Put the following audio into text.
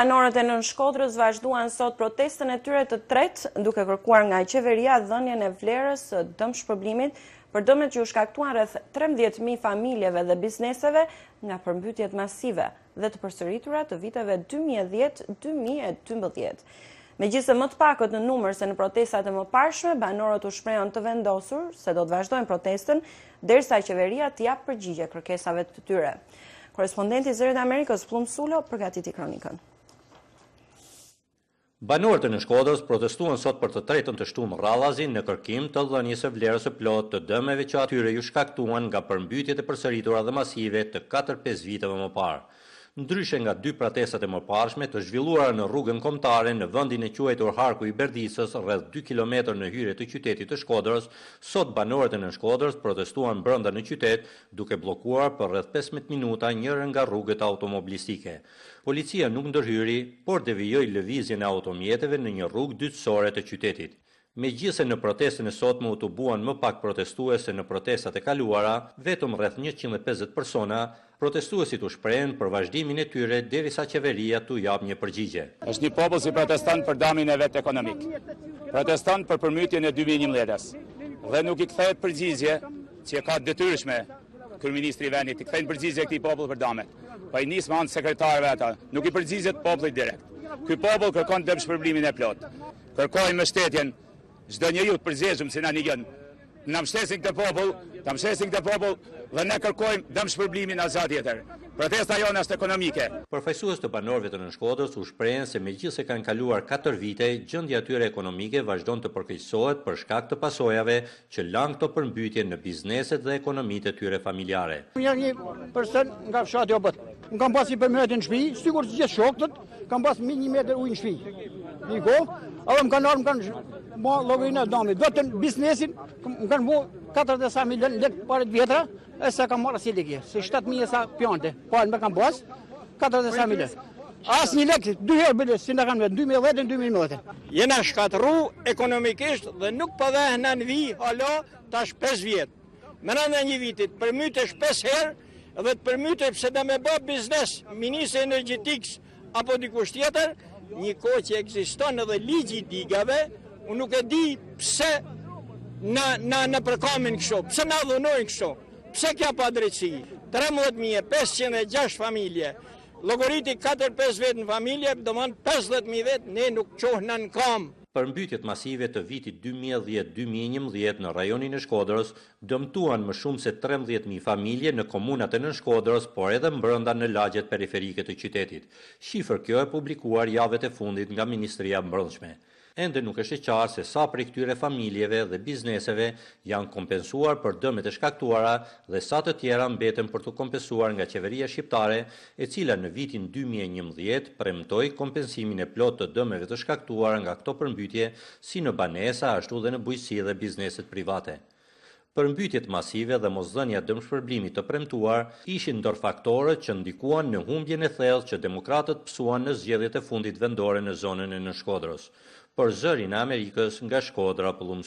Banorët e Nën Shkodrës vazhduan sot protestën e tyre të tretë, duke kërkuar nga qeveria dhënien e vlerës së dëmshpërblimit për dëmet që u shkaktuan rreth 13.000 familjeve dhe bizneseve nga përmbytjet masive dhe të përsëritura të viteve 2010-2012. Megjithëse më të pakët në numër se në protestat e mëparshme, banorët u shprehën të vendosur se do të vazhdojnë protestën derisa qeveria të japë përgjigje kërkesave të tyre. Korrespondenti i Zërit Amerikës Plum Sulo përgatiti kronikën. Banorët e Nën Shkodrës protestuan sot për të tretën të shtunë rradhazi në kërkim të dhënies së vlerës së plotë të dëmeve që atyre ju shkaktuan nga përmbytjet e përsëritura dhe masive të 4-5 viteve më parë. Ndryshe nga dy protestat e mëparshme të zhvilluara në rrugën kombëtare në vendin e quajtur Harku i Berdisës, rreth 2 kilometër në hyrje të qytetit të Shkodrës, sot banorët e Nën Shkodrës protestuan brenda në qytet, duke bllokuar për rreth 15 minuta njërin nga rrugët automobilistike. Policia nuk ndërhyri, por devijoi lëvizjen e automjeteve në një rrugë dytësore të qytetit. Megjithëse në protestën e sotme u tubuan më pak protestues se në protestat e kaluara, vetëm rreth 150 persona, protestuesit u shprehen për vazhdimin e tyre derisa qeveria t'u japë një përgjigje. Është një popull që proteston për damin e vet ekonomik. Proteston për përmbytjen e 2011-s. Dhe nuk i kthehet përgjigje që ka detyrshme kryeministri i vendit të kthejnë përgjigje këtij populli për damet. Po i nis me anë sekretarëve ata, nuk i përgjigjet popullit direkt. Ky popull kërkon dëmshpërblimin e plot. Kërkojmë mbështetjen çdo njeriu të përgjigjshëm si na njën. Na mbështesin këtë popull dhe ne kërkojmë dëmshpërblimin asaj tjetër. Protesta jone është ekonomike. Përfaqësues të banorëve të Nën Shkodrës u shprehen se megjithëse kanë kaluar 4 vite, gjendja e tyre ekonomike vazhdon të përkeqësohet për shkak të pasojave që lan këto përmbytje në bizneset dhe ekonomitë e tyre familjare. Jam një person nga fshati Obët. Unë kam pas i përmbytje në shtëpi, sikur të gjithë shokët, kam pas 1 metër ujë në shtëpi. Niko, edhe më kanë ardhur, më kanë ma llogarinë e damit. Vetëm biznesin më kanë vu 40 milion lekë para të vjetra, e sa kam marrë si lekë, se 7.000 sa pjonte. Po më kanë bos 40 milion. Asnjë lekë, 2 herë bële, si na kanë vetë 2010-2011. Jena shkatërru ekonomikisht dhe nuk po vehna në vi hala tash 5 vjet. Brenda një vitit përmytesh 5 herë dhe të përmytesh pse do me bë biznes, ministri energjetikës apo dikush tjetër, një kohë që ekziston edhe ligji i digave, unë nuk e di pse na përkamin kështu, pse na dhunojnë kështu, pse kja pa drejtësi. 13.506 familje, llogariti 4-5 vetë në familje, do të 50.000 vetë, ne nuk qohna në kam. Përmbytjet masive të vitit 2010-2011 në rajonin e Shkodrës dëmtuan më shumë se 13.000 familje në komunat e Nën Shkodrës, por edhe brenda në lagjet periferike të qytetit. Shifër kjo e publikuar javët e fundit nga Ministria e Brendshme. Ende nuk është e qartë se sa prej këtyre familjeve dhe bizneseve janë kompensuar për dëmet e shkaktuara dhe sa të tjera mbeten për të kompensuar nga qeveria shqiptare, e cila në vitin 2011 premtoi kompensimin e plot të dëmeve të shkaktuara nga këto përmbytje, si në banesa ashtu dhe në bujqësi dhe bizneset private. Përmbytjet masive dhe mosdhënia dëmshpërblimit të premtuar ishin ndër faktorët që ndikuan në humbjen e thellë që demokratët psuan në zgjedhjet e fundit vendore në zonën e Nën Shkodrës. Për Zërin e Amerikës nga Shkodra, Plum